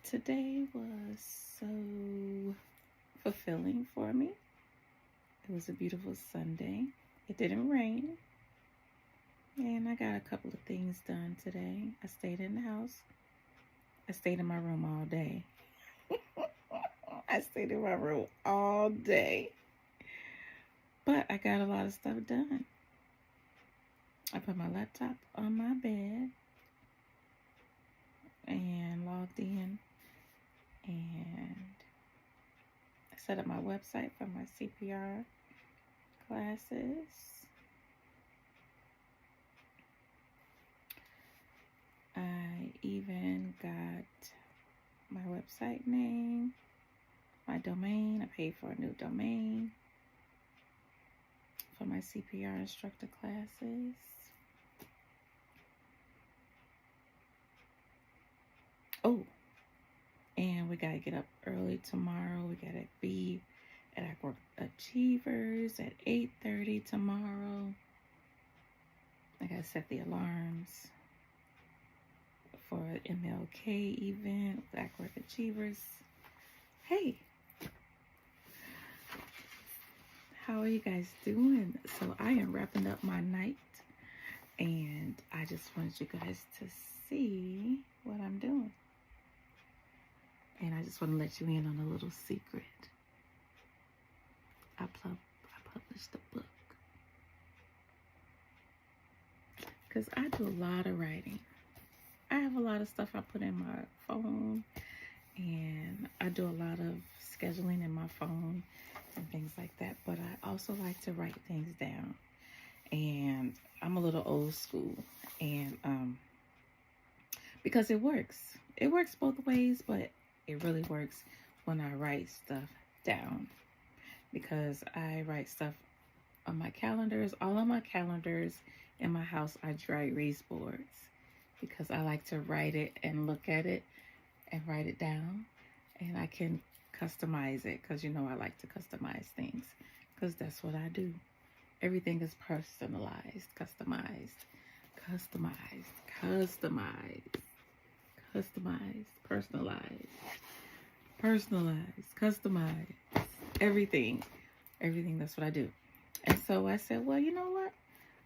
Today was so fulfilling for me. It was a beautiful Sunday. It didn't rain. And I got a couple of things done today. I stayed in the house. I stayed in my room all day. I stayed in my room all day. But I got a lot of stuff done. I put my laptop on my bed and logged in. And I set up my website for my CPR classes. I even got my website name, my domain. I paid for a new domain for my CPR instructor classes. Oh, and we got to get up early tomorrow. We got to be at Aqua Achievers at 8:30 tomorrow. I got to set the alarms for an MLK event with Aqua Achievers. Hey, how are you guys doing? So I am wrapping up my night, and I just wanted you guys to see what I'm doing. And I just want to let you in on a little secret. I published a book. Because I do a lot of writing. I have a lot of stuff I put in my phone. And I do a lot of scheduling in my phone and things like that. But I also like to write things down. And I'm a little old school. And because it works. It works both ways, but it really works when I write stuff down, because I write stuff on my calendars. All of my calendars in my house are dry erase boards, because I like to write it and look at it and write it down, and I can customize it, because you know I like to customize things, because that's what I do. Everything is personalized, customized, personalized, customized, everything, that's what I do. And so I said, well, you know what?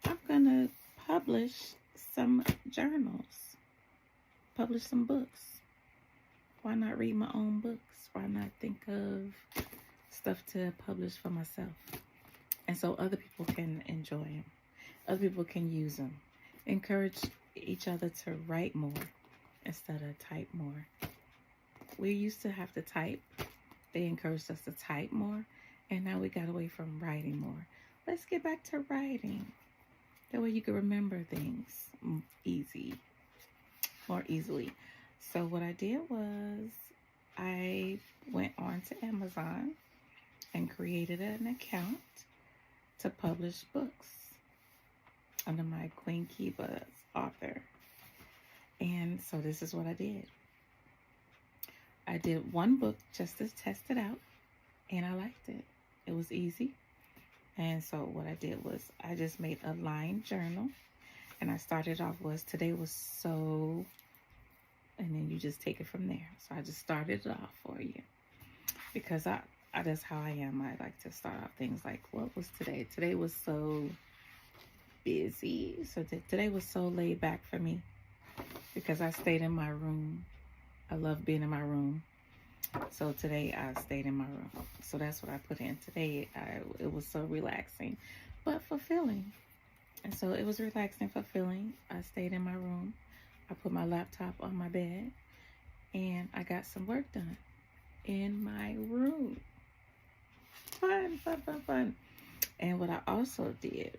I'm going to publish some journals, publish some books. Why not read my own books? Why not think of stuff to publish for myself? And so other people can enjoy them. Other people can use them. Encourage each other to write more instead of type more. We used to have to type. They encouraged us to type more. And now we got away from writing more. Let's get back to writing. That way you can remember things more easily. So what I did was I went on to Amazon and created an account to publish books under my Queen Kiba author. And so this is what I did. I did one book just to test it out, and I liked it. It was easy. And so what I did was I just made a lined journal, and I started off today was so, and then you just take it from there. So I just started it off for you, because I that's how I am. I like to start off things like, what was today? Today was so busy. So today was so laid back for me, because I stayed in my room. I love being in my room. So today I stayed in my room. So that's what I put in today. It was so relaxing, but fulfilling. And so it was relaxing, fulfilling. I stayed in my room. I put my laptop on my bed, and I got some work done in my room. Fun. And what I also did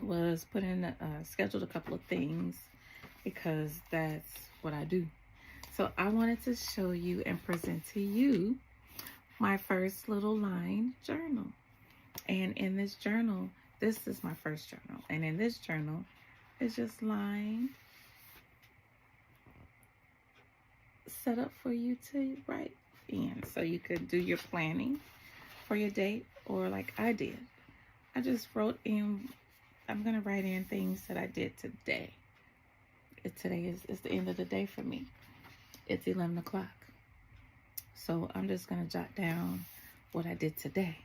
was scheduled a couple of things, because that's what I do. So I wanted to show you and present to you my first little line journal. And in this journal, this is my first journal. And in this journal, it's just lined, set up for you to write in. So you could do your planning for your day, or like I did. I just wrote in, I'm going to write in things that I did today. Today is the end of the day for me. It's 11 o'clock. So I'm just going to jot down what I did today.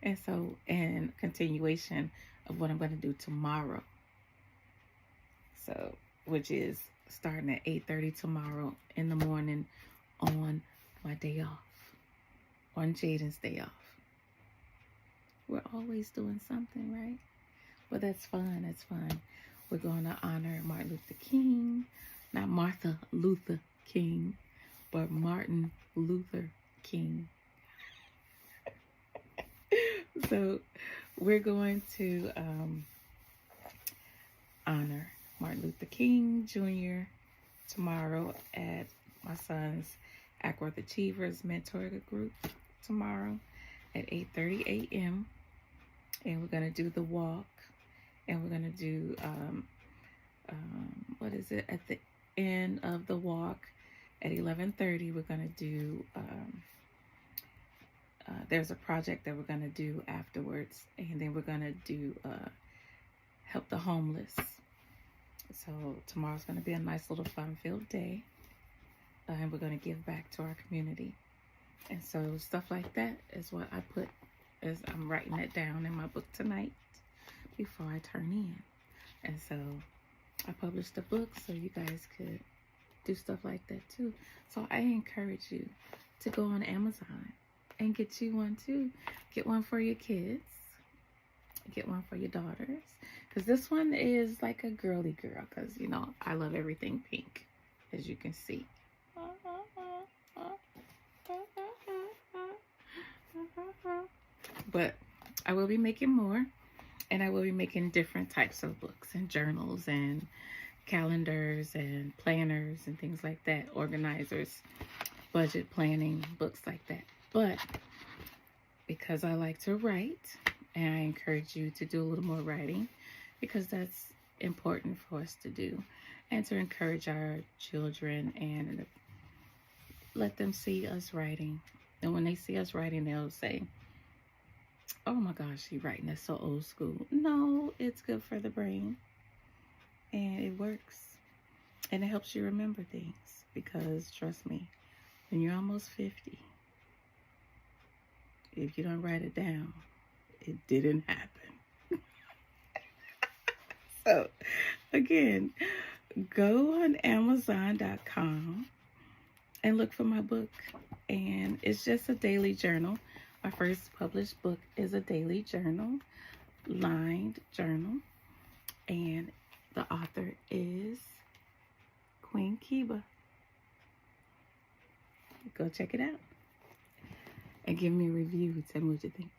And so, in continuation of what I'm going to do tomorrow. So, which is starting at 8:30 tomorrow in the morning on my day off. On Jaden's day off. We're always doing something, right? But that's fun. It's fun. We're going to honor Martin Luther King. Not Martha Luther King, but Martin Luther King. So we're going to honor Martin Luther King Jr. tomorrow at my son's Ackworth Achievers Mentor Group tomorrow at 8:30 a.m. And we're going to do the walk. And we're going to do, what is it? At the end of the walk at 11:30, we're going to do, there's a project that we're going to do afterwards. And then we're going to do help the homeless. So tomorrow's going to be a nice little fun-filled day. And we're going to give back to our community. And so stuff like that is what I put as I'm writing it down in my book tonight before I turn in. And so I published a book so you guys could do stuff like that too. So I encourage you to go on Amazon and get you one too. Get one for your kids. Get one for your daughters. Because this one is like a girly girl. Because, you know, I love everything pink, as you can see. But I will be making more. And I will be making different types of books and journals and calendars and planners and things like that. Organizers, budget planning, books like that. But because I like to write, and I encourage you to do a little more writing, because that's important for us to do, and to encourage our children and let them see us writing. And when they see us writing, they'll say, oh my gosh, she's writing, that's so old school. No, it's good for the brain. And it works. And it helps you remember things. Because trust me, when you're almost 50, if you don't write it down, it didn't happen. So, again, go on Amazon.com and look for my book. And it's just a daily journal. My first published book is a daily journal, lined journal. And the author is Queen Kiba. Go check it out. And give me a review. Tell me what you think.